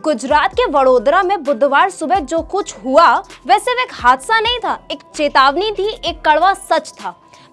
गुजरात के वडोदरा में बुधवार सुबह जो कुछ हुआ वह सिर्फ एक हादसा नहीं था, एक चेतावनी थी, एक कड़वा सच था।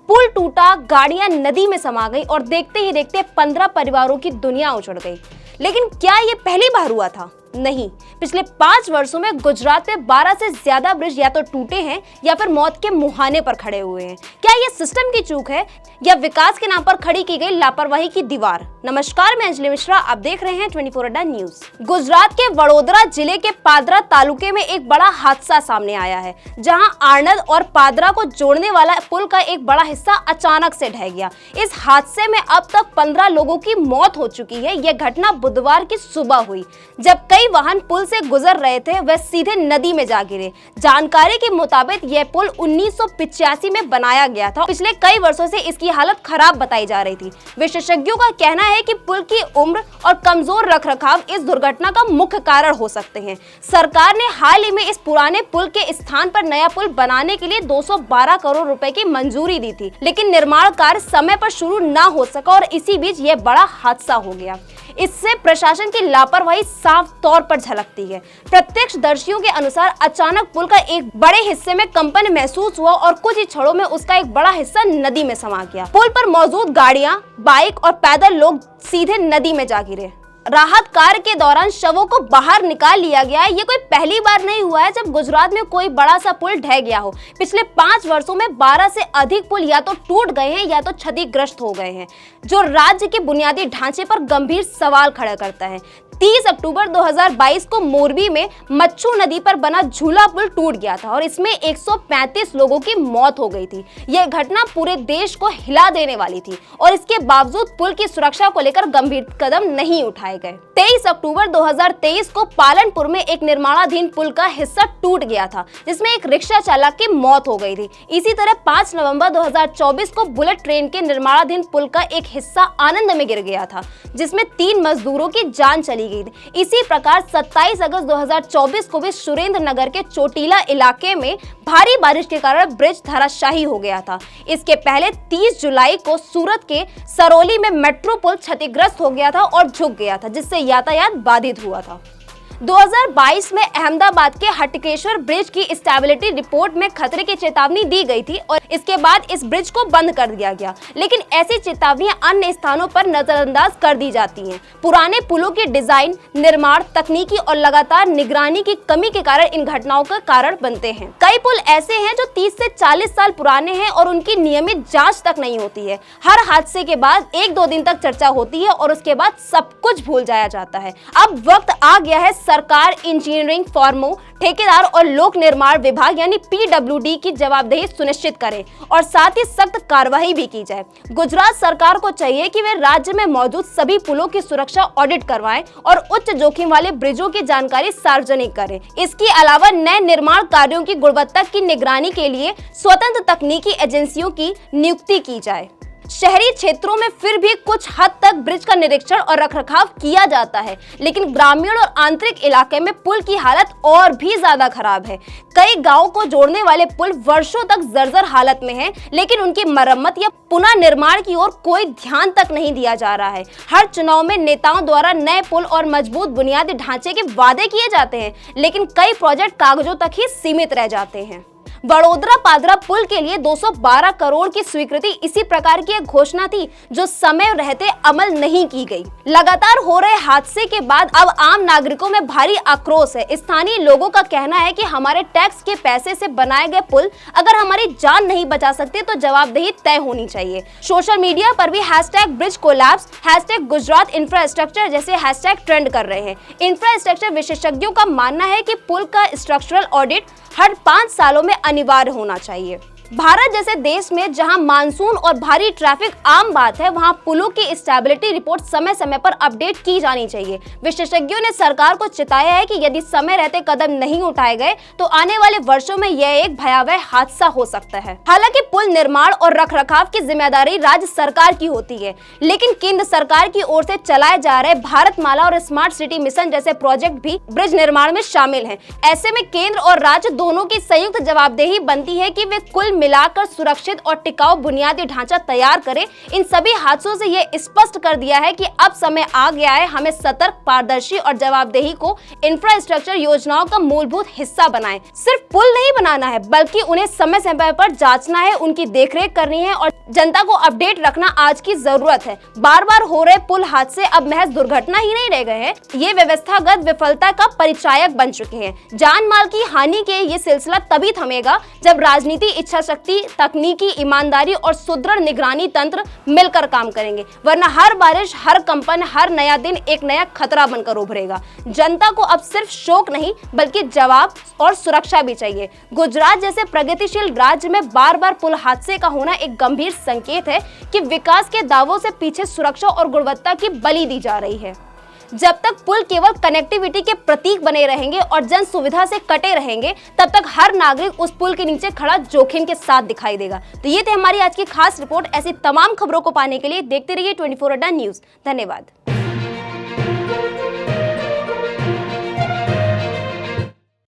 पुल टूटा, गाड़ियां नदी में समा गई और देखते ही देखते 15 परिवारों की दुनिया उजड़ गई। लेकिन क्या ये पहली बार हुआ था? नहीं, पिछले 5 वर्षों में गुजरात में 12 से ज्यादा ब्रिज या तो टूटे हैं या फिर मौत के मुहाने पर खड़े हुए हैं। क्या ये सिस्टम की चूक है या विकास के नाम पर खड़ी की गई लापरवाही की दीवार? नमस्कार, मैं अंजलि मिश्रा, आप देख रहे हैं 24 अड्डा न्यूज। गुजरात के वडोदरा जिले के पादरा तालुके में एक बड़ा हादसा सामने आया है, जहां आनंद और पादरा को जोड़ने वाला पुल का एक बड़ा हिस्सा अचानक से ढह गया। इस हादसे में अब तक 15 लोगों की मौत हो चुकी है। यह घटना बुधवार की सुबह हुई, जब कई वाहन पुल से गुजर रहे थे, वह सीधे नदी में जा गिरे। जानकारी के मुताबिक यह पुल 1985 में बनाया गया था। पिछले कई वर्षों से इसकी हालत खराब बताई जा रही थी। विशेषज्ञों का कहना है कि पुल की उम्र और कमजोर रखरखाव इस दुर्घटना का मुख्य कारण हो सकते हैं। सरकार ने हाल ही में इस पुराने पुल के स्थान पर नया पुल बनाने के लिए 212 करोड़ रुपए की मंजूरी दी थी, लेकिन निर्माण कार्य समय पर शुरू न हो सका और इसी बीच यह बड़ा हादसा हो गया। इससे प्रशासन की लापरवाही साफ तौर पर झलकती है। प्रत्यक्षदर्शियों के अनुसार अचानक पुल का एक बड़े हिस्से में कंपन महसूस हुआ और कुछ ही क्षणों में उसका एक बड़ा हिस्सा नदी में समा गया। पुल पर मौजूद गाड़ियां, बाइक और पैदल लोग सीधे नदी में जा गिरे। राहत कार्य के दौरान शवों को बाहर निकाल लिया गया है। ये कोई पहली बार नहीं हुआ है जब गुजरात में कोई बड़ा सा पुल ढह गया हो। पिछले 5 वर्षों में 12 से अधिक पुल या तो टूट गए हैं या तो क्षतिग्रस्त हो गए हैं, जो राज्य के बुनियादी ढांचे पर गंभीर सवाल खड़ा करता है। 30 अक्टूबर 2022 को मोरबी में मच्छू नदी पर बना झूला पुल टूट गया था और इसमें 135 लोगों की मौत हो गई थी। यह घटना पूरे देश को हिला देने वाली थी और इसके बावजूद पुल की सुरक्षा को लेकर गंभीर कदम नहीं उठाए गए। 23 अक्टूबर 2023 को पालनपुर में एक निर्माणाधीन पुल का हिस्सा टूट गया था, जिसमें एक रिक्शा चालक की मौत हो गई थी। इसी तरह 5 नवंबर 2024 को बुलेट ट्रेन के निर्माणाधीन पुल का एक हिस्सा आनंद में गिर गया था, जिसमें 3 मजदूरों की जान चली गई। इसी प्रकार 27 अगस्त 2024 को भी सुरेंद्र नगर के चोटीला इलाके में भारी बारिश के कारण ब्रिज धराशायी हो गया था। इसके पहले 30 जुलाई को सूरत के सरौली में मेट्रो पुल क्षतिग्रस्त हो गया था और झुक गया था, जिससे यातायात बाधित हुआ था। 2022 में अहमदाबाद के हटकेश्वर ब्रिज की स्टेबिलिटी रिपोर्ट में खतरे की चेतावनी दी गई थी और इसके बाद इस ब्रिज को बंद कर दिया गया, लेकिन ऐसी चेतावनियां अन्य स्थानों पर नजरअंदाज कर दी जाती हैं। पुराने पुलों की डिजाइन, निर्माण, तकनीकी और लगातार निगरानी की कमी के कारण इन घटनाओं का कारण बनते हैं। कई पुल ऐसे हैं जो 30 से 40 साल पुराने हैं और उनकी नियमित जांच तक नहीं होती है। हर हादसे के बाद 1-2 दिन तक चर्चा होती है और उसके बाद सब कुछ भूल जाया जाता है। अब वक्त आ गया है सरकार, इंजीनियरिंग फर्मों, ठेकेदार और लोक निर्माण विभाग यानी PWD की जवाबदेही सुनिश्चित करें और साथ ही सख्त कार्रवाई भी की जाए। गुजरात सरकार को चाहिए कि वे राज्य में मौजूद सभी पुलों की सुरक्षा ऑडिट करवाएं और उच्च जोखिम वाले ब्रिजों की जानकारी सार्वजनिक करें। इसके अलावा नए निर्माण कार्यों की गुणवत्ता की निगरानी के लिए स्वतंत्र तकनीकी एजेंसियों की नियुक्ति की जाए। शहरी क्षेत्रों में फिर भी कुछ हद तक ब्रिज का निरीक्षण और रखरखाव किया जाता है, लेकिन ग्रामीण और आंतरिक इलाके में पुल की हालत और भी ज्यादा खराब है। कई गांवों को जोड़ने वाले पुल वर्षों तक जर्जर हालत में हैं, लेकिन उनकी मरम्मत या पुनः निर्माण की ओर कोई ध्यान तक नहीं दिया जा रहा है। हर चुनाव में नेताओं द्वारा नए पुल और मजबूत बुनियादी ढांचे के वादे किए जाते हैं, लेकिन कई प्रोजेक्ट कागजों तक ही सीमित रह जाते हैं। वडोदरा पादरा पुल के लिए 212 करोड़ की स्वीकृति इसी प्रकार की एक घोषणा थी जो समय रहते अमल नहीं की गई। लगातार हो रहे हादसे के बाद अब आम नागरिकों में भारी आक्रोश है। स्थानीय लोगों का कहना है कि हमारे टैक्स के पैसे से बनाए गए पुल अगर हमारी जान नहीं बचा सकते तो जवाबदेही तय होनी चाहिए। सोशल मीडिया पर भी #ब्रिज कोलैप्स, #गुजरात इंफ्रास्ट्रक्चर जैसे हैशटैग ट्रेंड कर रहे हैं। इंफ्रास्ट्रक्चर विशेषज्ञों का मानना है कि पुल का स्ट्रक्चरल ऑडिट हर 5 सालों में अनिवार्य होना चाहिए। भारत जैसे देश में जहां मानसून और भारी ट्रैफिक आम बात है, वहां पुलों की स्टेबिलिटी रिपोर्ट समय समय पर अपडेट की जानी चाहिए। विशेषज्ञों ने सरकार को चिताया है कि यदि समय रहते कदम नहीं उठाए गए तो आने वाले वर्षों में यह एक भयावह हादसा हो सकता है। हालांकि पुल निर्माण और रखरखाव की जिम्मेदारी राज्य सरकार की होती है, लेकिन केंद्र सरकार की ओर से चलाए जा रहे भारतमाला और स्मार्ट सिटी मिशन जैसे प्रोजेक्ट भी ब्रिज निर्माण में शामिल हैं। ऐसे में केंद्र और राज्य दोनों की संयुक्त जवाबदेही बनती है कि वे कुल मिलाकर सुरक्षित और टिकाऊ बुनियादी ढांचा तैयार करें। इन सभी हादसों से ये स्पष्ट कर दिया है कि अब समय आ गया है हमें सतर्क, पारदर्शी और जवाबदेही को इंफ्रास्ट्रक्चर योजनाओं का मूलभूत हिस्सा बनाएं। सिर्फ पुल नहीं बनाना है बल्कि उन्हें समय समय पर जांचना है, उनकी देखरेख करनी है और जनता को अपडेट रखना आज की जरूरत है। बार बार हो रहे पुल हादसे अब महज दुर्घटना ही नहीं रह गए हैं, ये व्यवस्थागत विफलता का परिचायक बन चुके हैं। जान माल की हानि के ये सिलसिला तभी थमेगा जब राजनीति, इच्छा शक्ति, तकनीकी ईमानदारी और सुदृढ़ निगरानी तंत्र मिलकर काम करेंगे, वरना हर बारिश, हर कंपन, हर नया दिन एक नया खतरा बनकर उभरेगा। जनता को अब सिर्फ शौक नहीं बल्कि जवाब और सुरक्षा भी चाहिए। गुजरात जैसे प्रगतिशील राज्य में बार बार पुल हादसे का होना एक गंभीर संकेत है कि विकास के दावों से पीछे सुरक्षा और गुणवत्ता की बलि दी जा रही है। जब तक पुल केवल कनेक्टिविटी के प्रतीक बने रहेंगे और जन सुविधा से कटे रहेंगे, तब तक हर नागरिक उस पुल के नीचे खड़ा जोखिम के साथ दिखाई देगा। तो ये थी हमारी आज की खास रिपोर्ट। ऐसी तमाम खबरों को पाने के लिए देखते रहिए 24 अड्डा न्यूज। धन्यवाद।